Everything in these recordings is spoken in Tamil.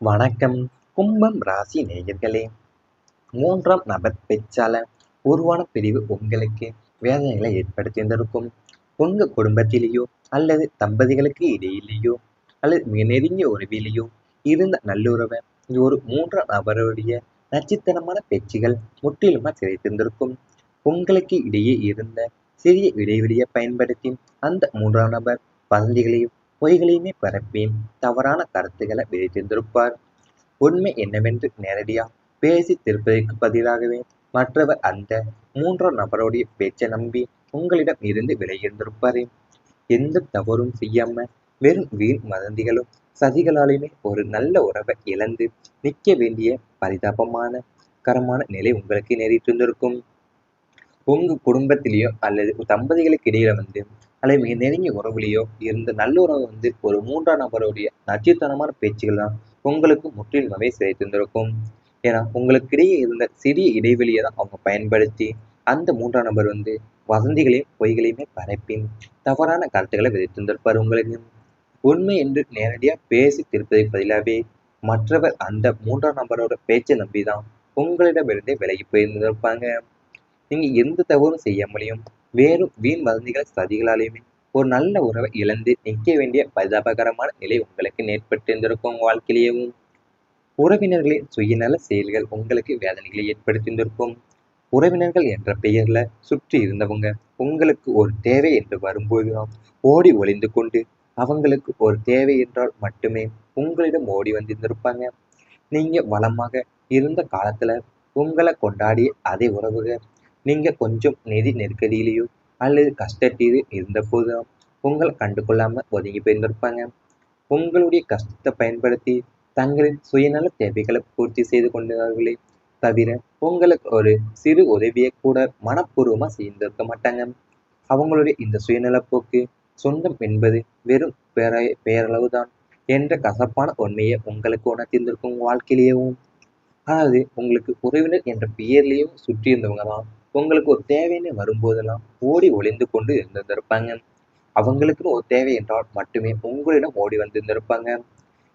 வணக்கம். கும்பம் ராசி நேயர்களே, மூன்றாம் நபர் பேச்சால உருவான பிரிவு உங்களுக்கு வேதனைகளை ஏற்படுத்தியிருந்திருக்கும். உங்க குடும்பத்திலேயோ அல்லது தம்பதிகளுக்கு இடையிலேயோ அல்லது மிக நெருங்கிய உறவிலேயோ இருந்த நல்லுறவை ஒரு மூன்றாம் நபருடைய நச்சுத்தனமான பேச்சுகள் முற்றிலுமா சிதைத்திருந்திருக்கும். உங்களுக்கு இடையே இருந்த சிறிய இடைவெளியை பயன்படுத்தி அந்த மூன்றாம் நபர் வதந்திகளையும் பொய்களையுமே பரப்பி தவறான கருத்துக்களை விதைத்திருந்திருப்பார். உண்மை என்னவென்று நேரடியா பேசி திருப்பதற்கு பதிலாகவே மற்றவர் அந்த மூன்றாம் நபருடைய பேச்சை நம்பி உங்களிடம் இருந்து விலகியிருந்திருப்பாரு. எந்த தவறும் செய்யாம வெறும் வீண் வதந்திகளும் சதிகளாலுமே ஒரு நல்ல உறவை இழந்து நிற்க வேண்டிய பரிதாபமான கரமான நிலை உங்களுக்கு நேரிட்டிருந்திருக்கும். உங்க குடும்பத்திலேயோ அல்லது தம்பதிகளுக்கு இடையில அல்லது மிக நெருங்கிய உறவுலையோ இருந்த நல்லுறவு ஒரு மூன்றாம் நபருடைய நச்சுத்தனமான பேச்சுகள் தான் உங்களுக்கு முற்றிலுமே சிதைத்திருந்திருக்கும். ஏன்னா உங்களுக்கிடையே இருந்த சிறிய இடைவெளியை தான் அவங்க பயன்படுத்தி அந்த மூன்றாம் நபர் வதந்திகளையும் பொய்களையுமே பரப்பி தவறான கருத்துக்களை விதைத்திருந்திருப்பார் உங்களுக்கு. உண்மை என்று நேரடியா பேசி திருப்பதற்கு பதிலாகவே மற்றவர் அந்த மூன்றாம் நபரோட பேச்சை நம்பிதான் உங்களிடமிருந்தே விலகி போயிருந்திருப்பாங்க. நீங்க எந்த தவறும் செய்யாமலையும் வேறும் வீண் வதந்திகள் சதிகளாலேயுமே ஒரு நல்ல உறவை இழந்து நிற்க வேண்டிய பரிதாபகரமான நிலை உங்களுக்கு ஏற்பட்டிருந்திருக்கும். உங்க வாழ்க்கையிலேயும் உறவினர்களின் சுயநல செயல்கள் உங்களுக்கு வேதனைகளை ஏற்படுத்தியிருந்திருக்கும். உறவினர்கள் என்ற பெயர்ல சுற்றி இருந்தவங்க உங்களுக்கு ஒரு தேவை என்று வரும்போதுதான் ஓடி ஒளிந்து கொண்டு அவங்களுக்கு ஒரு தேவை என்றால் மட்டுமே உங்களிடம் ஓடி வந்திருந்திருப்பாங்க. நீங்க வளமாக இருந்த காலத்துல உங்களை கொண்டாடிய அதே உறவுகள் நீங்க கொஞ்சம் நிதி நெருக்கடியிலேயோ அல்லது கஷ்டத்திலே இருந்த போதுதான் உங்களை கண்டுகொள்ளாம ஒதுங்கி போயிருந்திருப்பாங்க. உங்களுடைய கஷ்டத்தை பயன்படுத்தி தங்களின் சுயநல தேவைகளை பூர்த்தி செய்து கொண்டார்களே தவிர உங்களுக்கு ஒரு சிறு உதவியை கூட மனப்பூர்வமா செய்திருக்க மாட்டாங்க. அவங்களுடைய இந்த சுயநல போக்கு சொந்தம் என்பது வெறும் பேரளவுதான் என்ற கசப்பான உண்மையை உங்களுக்கு உணர்த்தியிருந்திருக்கும் வாழ்க்கையிலேயும். அதாவது உங்களுக்கு உறவினர் என்ற பெயர்லேயும் சுற்றி இருந்தவங்க தான் உங்களுக்கு ஒரு தேவைன்னு வரும்போதெல்லாம் ஓடி ஒளிந்து கொண்டு இருந்திருப்பாங்க. அவங்களுக்குன்னு ஒரு தேவை என்றால் மட்டுமே உங்களிடம் ஓடி வந்திருந்திருப்பாங்க.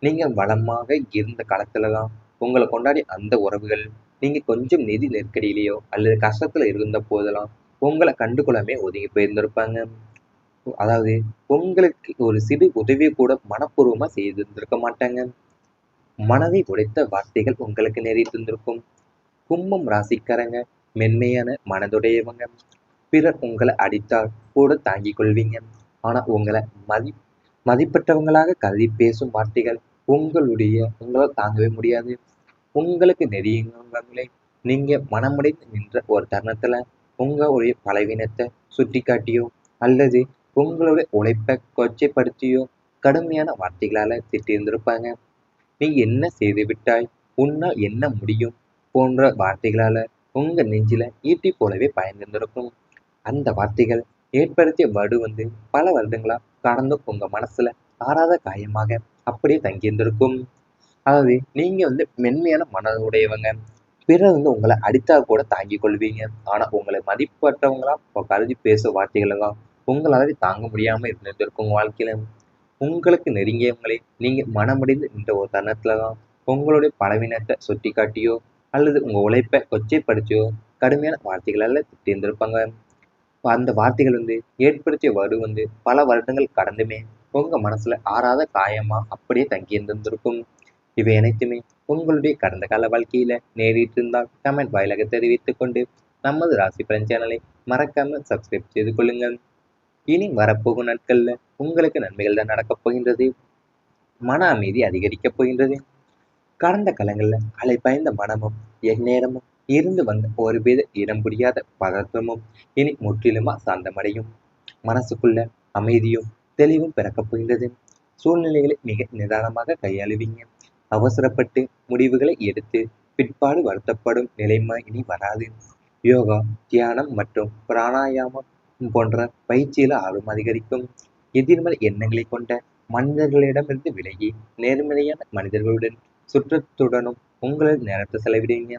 நீங்க வளமாக இருந்த காலத்துலதான் உங்களை கொண்டாடி அந்த உறவுகள் நீங்க கொஞ்சம் நிதி நெருக்கடியிலேயோ அல்லது கஷ்டத்துல இருந்த போதெல்லாம் உங்களை கண்டுகொள்ளாமே ஒதுங்கி போயிருந்திருப்பாங்க. அதாவது உங்களுக்கு ஒரு சிறு உதவி கூட மனப்பூர்வமா செய்திருந்திருக்க மாட்டாங்க. மனதை உடைத்த வார்த்தைகள் உங்களுக்கு நேரிட்டிருந்திருக்கும். கும்பம் ராசிக்காரங்க மென்மையான மனதுடையவங்க. பிறர் உங்களை அடித்தால் கூட தாங்கிக் கொள்வீங்க. ஆனா உங்களை மதிப்பற்றவங்களாக கருதி பேசும் வார்த்தைகள் உங்களால் தாங்கவே முடியாது. உங்களுக்கு நெறியவங்களே நீங்க மனமுடைந்து நின்ற ஒரு தருணத்துல உங்களுடைய பலவீனத்தை சுட்டி காட்டியோ அல்லது உங்களுடைய உழைப்பை கொச்சைப்படுத்தியோ கடுமையான வார்த்தைகளால திட்டியிருந்திருப்பாங்க. நீ என்ன செய்து விட்டாய், உன்னால் என்ன முடியும் போன்ற வார்த்தைகளால உங்க நெஞ்சில ஈட்டி போலவே பாய்ந்திருந்திருக்கும். அந்த வார்த்தைகள் ஏற்படுத்திய வடு பல வருடங்களா கடந்து உங்க மனசுல ஆறாத காயமாக அப்படியே தங்கியிருந்திருக்கும். அதாவது நீங்க மென்மையான மனதுடையவங்க. பிறர் உங்களை அடித்தா கூட தாங்கிக் கொள்வீங்க. ஆனா உங்களை மதிப்பற்றவங்களா கருதி பேசும் வார்த்தைகள் எல்லாம் உங்களால தாங்க முடியாம இருந்திருக்கும். உங்க வாழ்க்கையில உங்களுக்கு நெருங்கியவங்களை நீங்க மனமுடைந்து இந்த ஒரு தருணத்துலதான் உங்களுடைய பலவீனத்தை சுட்டி காட்டியோ அல்லது உங்க உழைப்பை கொச்சைப்படுத்தியோ கடுமையான வார்த்தைகளால திட்டிருந்திருப்பாங்க. அந்த வார்த்தைகள் ஏற்படுத்திய வடு பல வருடங்கள் கடந்துமே உங்க மனசுல ஆறாத காயமா அப்படியே தங்கி இருந்திருக்கும். இவை அனைத்துமே உங்களுடைய கடந்த கால வாழ்க்கையில நேரிட்டு இருந்தால் கமெண்ட் வாயிலாக தெரிவித்துக் கொண்டு நமது ராசி பலன் சேனலை மறக்காம சப்ஸ்கிரைப் செய்து கொள்ளுங்கள். இனி வரப்போகும் நாட்கள்ல உங்களுக்கு நன்மைகள் தான் நடக்கப் போகின்றது. மன அமைதி அதிகரிக்கப் போகின்றது. கடந்த காலங்கள்ல அலைபாய்ந்த மனமும் எந்நேரமும் இருந்து வந்த ஒருவித இடம் புரியாத பதற்றமும் இனி முற்றிலுமா சாந்தமடையும். மனசுக்குள்ள அமைதியும் தெளிவும் பிறக்கப் போகின்றது. சூழ்நிலைகளை மிக நிதானமாக கையாளுவீங்க. அவசரப்பட்டு முடிவுகளை எடுத்து பிற்பாடு வருத்தப்படும் நிலைமை இனி வராது. யோகா, தியானம் மற்றும் பிராணாயாமம் போன்ற பயிற்சியில ஆர்வம் அதிகரிக்கும். எதிர்மறை எண்ணங்களை கொண்ட மனிதர்களிடமிருந்து விலகி நேர்மறையான மனிதர்களுடன் சுற்றத்துடனும் உங்களது நேரத்தை செலவிடுவீங்க.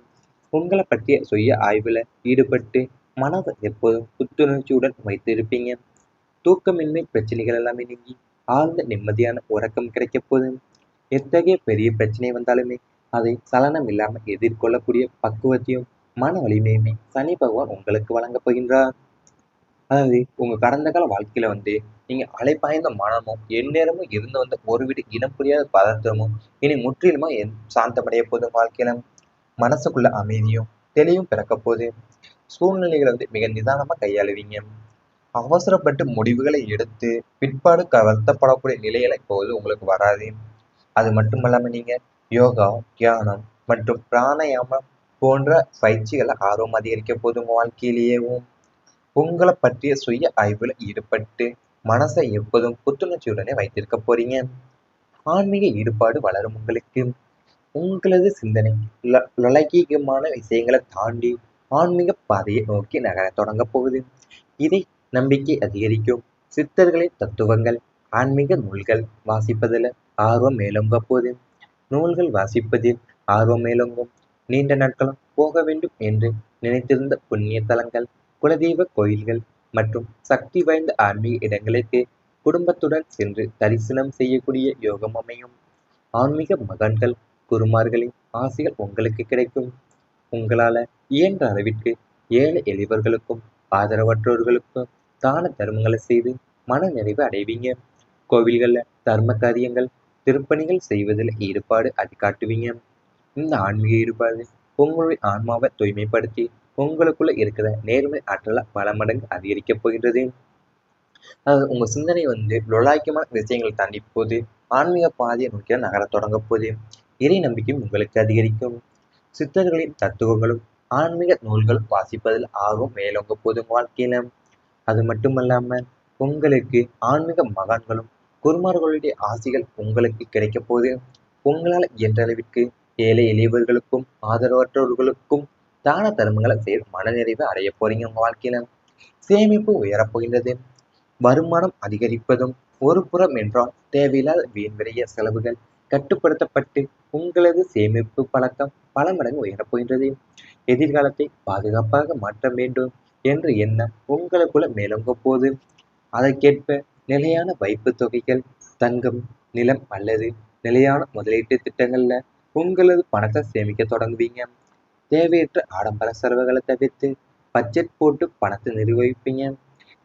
உங்களை பற்றிய சுய ஆய்வுல ஈடுபட்டு மனதை எப்போதும் புத்துணர்ச்சியுடன் வைத்திருப்பீங்க. தூக்கமின்மை பிரச்சனைகள் எல்லாமே நீங்கி ஆழ்ந்த நிம்மதியான உறக்கம் கிடைக்க போகுது. எத்தகைய பெரிய பிரச்சனை வந்தாலுமே அதை சலனம் இல்லாமல் எதிர்கொள்ளக்கூடிய பக்குவத்தையும் மன வலிமையுமே சனி பகவான் உங்களுக்கு வழங்கப் போகின்றார். அதாவது உங்க கடந்த கால வாழ்க்கையில நீங்க அலைபாய்ந்த மனமும் எந்நேரமும் இருந்து வந்த ஒருவித இனம் புரியாத பதற்றமும் இனி முற்றிலுமா சாந்தமடைய போதும். வாழ்க்கையில மனசுக்குள்ள அமைதியும் தெளிவும் பிறக்க போது. சூழ்நிலைகளை மிக நிதானமா கையாளுவீங்க. அவசரப்பட்டு முடிவுகளை எடுத்து பிற்பாடு வருத்தப்படக்கூடிய நிலையில இப்போது உங்களுக்கு வராது. அது மட்டுமல்லாம நீங்க யோகா, தியானம் மற்றும் பிராணாயாமம் போன்ற பயிற்சிகளை ஆர்வம் அதிகரிக்க போது உங்க வாழ்க்கையிலேயேவும். உங்களை பற்றிய சுய ஆய்வுல ஈடுபட்டு மனசை எப்போதும் புத்துணர்ச்சியுடனே வைத்திருக்க போறீங்க. ஆன்மீக ஈடுபாடு வளரும் உங்களுக்கு. உங்களது சிந்தனை லௌகீகமான விஷயங்களை தாண்டி ஆன்மீக பாதையை நோக்கி நகரத் தொடங்க போகுது. இதை நம்பிக்கை அதிகரிக்கும். சித்தர்களின் தத்துவங்கள், ஆன்மீக நூல்கள் வாசிப்பதில் ஆர்வம் மேலோங்க போது. நூல்கள் வாசிப்பதில் ஆர்வம் மேலோங்கும். நீண்ட நாட்களும் போக வேண்டும் என்று நினைத்திருந்த புண்ணிய தலங்கள், குலதெய்வ கோயில்கள் மற்றும் சக்தி வாய்ந்த ஆன்மீக இடங்களுக்கு குடும்பத்துடன் சென்று தரிசனம் செய்யக்கூடிய யோகம் அமையும். ஆன்மீக மகான்கள், குருமார்களின் ஆசிகள் உங்களுக்கு கிடைக்கும். உங்களால இயன்ற அளவிற்கு ஏழை எளியவர்களுக்கும் ஆதரவற்றோர்களுக்கும் தான தர்மங்களை செய்து மன நிறைவு அடைவீங்க. கோவில்கள்ல தர்ம காரியங்கள், திருப்பணிகள் செய்வதில் ஈடுபாடு காட்டுவீங்க. இந்த ஆன்மீக ஈடுபாடு உங்களுடைய ஆன்மாவை தூய்மைப்படுத்தி உங்களுக்குள்ள இருக்கிற நேர்மை ஆற்றலை பல மடங்கு அதிகரிக்கப் போகின்றது. உங்க சிந்தனை லொலாய்க்கமான விஷயங்களை தாண்டி போது ஆன்மீக பாதையை நோக்கி நகரத் தொடங்க போது. இறை நம்பிக்கையும் உங்களுக்கு அதிகரிக்கும். சித்தர்களின் தத்துவங்களும் ஆன்மீக நூல்களும் வாசிப்பதில் ஆர்வம் மேலோங்க போதும் வாழ்க்கையில. அது மட்டுமல்லாம உங்களுக்கு ஆன்மீக மகான்களும் குருமார்களுடைய ஆசிகள் உங்களுக்கு கிடைக்க போது. உங்களால் இயன்ற அளவிற்கு ஏழை எளியவர்களுக்கும் ஆதரவற்றவர்களுக்கும் தான தர்மங்களை செய்து மனநிறைவு அடைய போறீங்க உங்க வாழ்க்கையில. சேமிப்பு உயரப்போகின்றது. வருமானம் அதிகரிப்பதும் ஒரு புறம் என்றால் தேவையில்லாத வீண் விரைய செலவுகள் கட்டுப்படுத்தப்பட்டு உங்களது சேமிப்பு பழக்கம் பல மடங்கு உயரப்போகின்றது. எதிர்காலத்தை பாதுகாப்பாக மாற்ற வேண்டும் என்ற எண்ணம் உங்களுக்குள்ள மேலோங்க போது. அதற்கேற்ப நிலையான வைப்பு தொகைகள், தங்கம், நிலம் அல்லது நிலையான முதலீட்டு திட்டங்கள்ல உங்களது பணத்தை சேமிக்க தொடங்குவீங்க. தேவையற்ற ஆடம்பர செலவுகளை தவிர்த்து பட்ஜெட் போட்டு பணத்தை நிர்வகிப்பீங்க.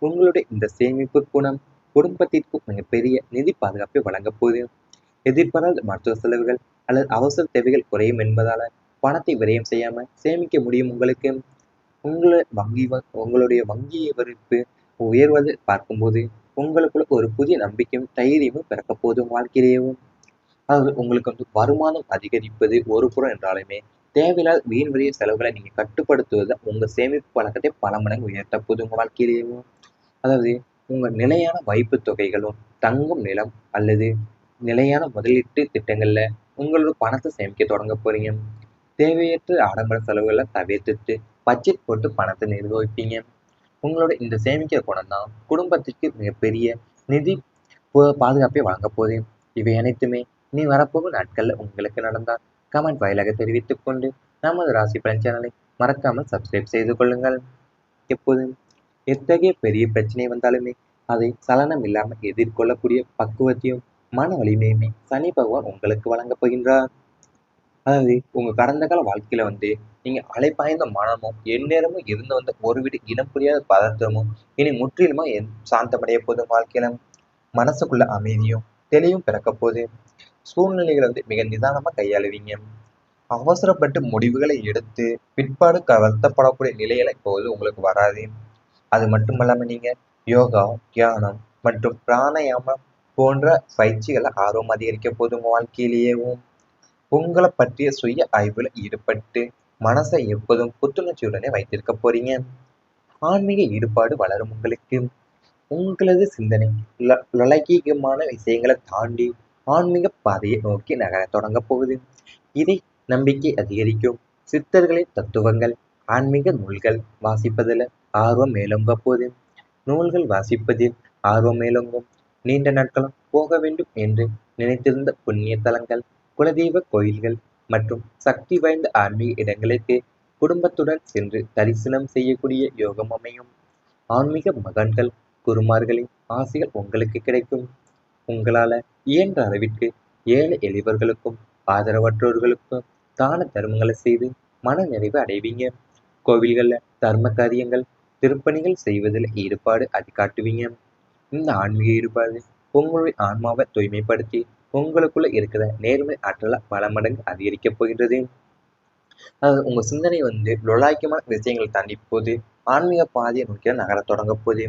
உங்களுடைய இந்த சேமிப்பு குணம் குடும்பத்திற்கு மிகப்பெரிய நிதி பாதுகாப்பை வழங்கப் போகுது. எதிர்பாராத மருத்துவ செலவுகள் அல்லது அவசர தேவைகள் குறையும் என்பதால பணத்தை விரயம் செய்யாம சேமிக்க முடியும் உங்களுக்கு. உங்களுடைய வங்கி விவரிப்பு உயர்வதை பார்க்கும்போது உங்களுக்குள்ள ஒரு புதிய நம்பிக்கையும் தைரியமும் பிறக்க போதும் வாழ்க்கையிலேயும். அதாவது உங்களுக்கு வருமானம் அதிகரிப்பது ஒரு புறம் என்றாலுமே தேவையில்லாத வீண் விரைய செலவுகளை நீங்க கட்டுப்படுத்துவது உங்க சேமிப்பு பழக்கத்தை பல மடங்கு உயர்த்த போது உங்க வாழ்க்கையிலேயும். அதாவது உங்க நிலையான வைப்பு தொகைகளும் தங்கும் நிலம் அல்லது நிலையான முதலீட்டு திட்டங்கள்ல உங்களோட பணத்தை சேமிக்க தொடங்க போறீங்க. தேவையற்ற ஆடம்பர செலவுகளை தவிர்த்துட்டு பட்ஜெட் போட்டு பணத்தை நிர்வகிப்பீங்க. உங்களோட இந்த சேமிக்கிற குணம் தான் குடும்பத்திற்கு மிகப்பெரிய நிதி பாதுகாப்பை வழங்க போகுது. இவை அனைத்துமே நீ வரப்போகும் நாட்கள்ல உங்களுக்கு நடந்தால் கமெண்ட் வாயிலாக தெரிவித்துக் கொண்டு நமது ராசி பலன் சேனலை மறக்காமல் சப்ஸ்கிரைப் செய்து கொள்ளுங்கள். எப்போதும் எத்தகைய பெரிய பிரச்சனை வந்தாலுமே அதை சலனம் இல்லாமல் எதிர்கொள்ளக்கூடிய பக்குவத்தையும் மன வலிமையுமே சனி பகவான் உங்களுக்கு வழங்கப் போகின்றார். அதாவது உங்க கடந்த கால வாழ்க்கையில நீங்க அலைபாய்ந்த மனமும் எந்நேரமும் இருந்து வந்த ஒருவித இனம் புரியாத பதற்றமும் இனி முற்றிலுமா சாந்தமடைய போதும். வாழ்க்கையில மனசுக்குள்ள அமைதியும் தெளிவும் பிறக்க போது. சூழ்நிலைகளை மிக நிதானமா கையாளுவீங்க. அவசரப்பட்டு முடிவுகளை எடுத்து பிற்பாடு வருத்தப்படக்கூடிய நிலையில இப்போது உங்களுக்கு வராது. அது மட்டுமல்லாம நீங்க யோகா, தியானம் மற்றும் பிராணாயாமம் போன்ற பயிற்சிகளை ஆர்வம் அதிகரிக்க போது உங்க வாழ்க்கையிலேயேவும். உங்களை பற்றிய சுய ஆய்வுல ஈடுபட்டு மனசை எப்போதும் புத்துணர்ச்சியுடனே வைத்திருக்க போறீங்க. ஆன்மீக ஈடுபாடு வளரும் உங்களுக்கு. உங்களது சிந்தனை லௌகீகமான விஷயங்களை தாண்டி ஆன்மீக பாதையை நோக்கி நகரத் தொடங்க போகுது. இதை நம்பிக்கை அதிகரிக்கும். சித்தர்களின் தத்துவங்கள், ஆன்மீக நூல்கள் வாசிப்பதில் ஆர்வம் மேலோங்க போது. நூல்கள் வாசிப்பதில் ஆர்வம் மேலோங்கும். நீண்ட நாட்களும் போக வேண்டும் என்று நினைத்திருந்த புண்ணிய தலங்கள், குலதெய்வ கோயில்கள் மற்றும் சக்தி வாய்ந்த ஆன்மீக இடங்களுக்கு குடும்பத்துடன் சென்று தரிசனம் செய்யக்கூடிய யோகம் அமையும். ஆன்மீக மகான்கள், குருமார்களின் ஆசிகள் உங்களுக்கு கிடைக்கும். உங்களால இயன்ற அளவிற்கு ஏழை எளியவர்களுக்கும் ஆதரவற்றோர்களுக்கும் தான தர்மங்களை செய்து மன நிறைவு அடைவீங்க. கோவில்கள்ல தர்ம காரியங்கள் திருப்பணிகள் செய்வதில் ஈடுபாடு காட்டுவீங்க. இந்த ஆன்மீக ஈடுபாடு உங்களுடைய ஆன்மாவை தூய்மைப்படுத்தி உங்களுக்குள்ள இருக்கிற நேர்மை ஆற்றலை பல மடங்கு அதிகரிக்கப் போகின்றது. அதாவது உங்க சிந்தனை லொலாய்க்கமான விஷயங்கள் தாண்டி போது ஆன்மீக பாதையை நோக்கி நகரத் தொடங்க போது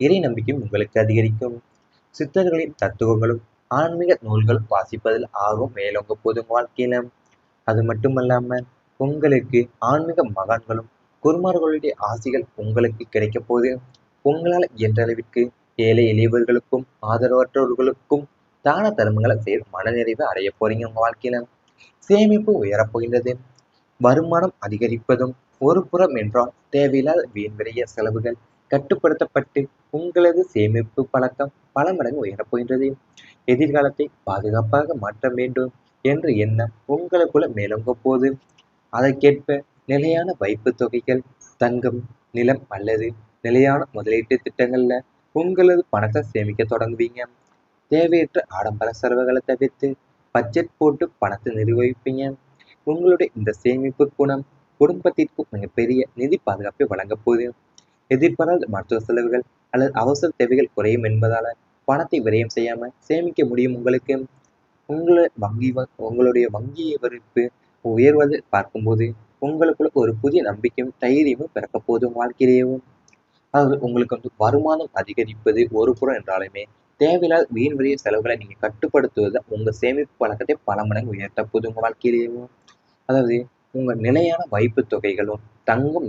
இறை நம்பிக்கையும் உங்களுக்கு அதிகரிக்கும். சித்தர்களின் தத்துவங்களும் ஆன்மீக நூல்களும் வாசிப்பதில் ஆர்வம் மேலோங்க போதும் வாழ்க்கையில. அது மட்டுமல்லாம உங்களுக்கு ஆன்மீக மகான்களும் குருமார்களுடைய ஆசிகள் உங்களுக்கு கிடைக்க போது உங்களால் இயன்ற அளவிற்கு ஏழை எளியவர்களுக்கும் ஆதரவற்றவர்களுக்கும் தான தர்மங்களை செய்து மனநிறைவு அடைய போறீங்க. உங்க வாழ்க்கையில சேமிப்பு உயரப்போகின்றது. வருமானம் அதிகரிப்பதும் ஒரு புறம் என்றால் தேவையில்லாத வீண் விரைய செலவுகள் கட்டுப்படுத்தப்பட்டு உங்களது சேமிப்பு பழக்கம் பல மடங்கு உயரப்போகின்றது. எதிர்காலத்தை பாதுகாப்பாக மாற்ற வேண்டும் என்ற எண்ணம் உங்களுக்குள்ள மேலோங்க போது அதற்கேற்ப நிலையான வைப்பு தொகைகள், தங்கம், நிலம் அல்லது நிலையான முதலீட்டு திட்டங்கள்ல உங்களது பணத்தை சேமிக்க தொடங்குவீங்க. தேவையற்ற ஆடம்பர செலவுகளை தவிர்த்து பட்ஜெட் போட்டு பணத்தை நிர்வகிப்பீங்க. உங்களுடைய இந்த சேமிப்பு குணம் குடும்பத்திற்கு மிகப்பெரிய நிதி பாதுகாப்பை வழங்கப் போகுது. எதிர்பாராத மருத்துவ செலவுகள் அல்லது அவசர தேவைகள் குறையும் என்பதால பணத்தை விரயம் செய்யாம சேமிக்க முடியும் உங்களுக்கு. உங்களுடைய வங்கி விவரிப்பு உயர்வதை பார்க்கும்போது உங்களுக்குள்ள ஒரு புதிய நம்பிக்கையும் தைரியமும் பிறக்க போதும் வாழ்க்கையிலேயும். அதாவது உங்களுக்கு வருமானம் அதிகரிப்பது ஒரு புறம் என்றாலுமே தேவையில்லாத வீண் விரைய செலவுகளை நீங்க கட்டுப்படுத்துவது உங்க சேமிப்பு பழக்கத்தை பல மடங்கு உயர்த்த போது உங்க வாழ்க்கையிலேயும். அதாவது உங்க நிலையான வைப்பு தொகைகளும் தங்கும்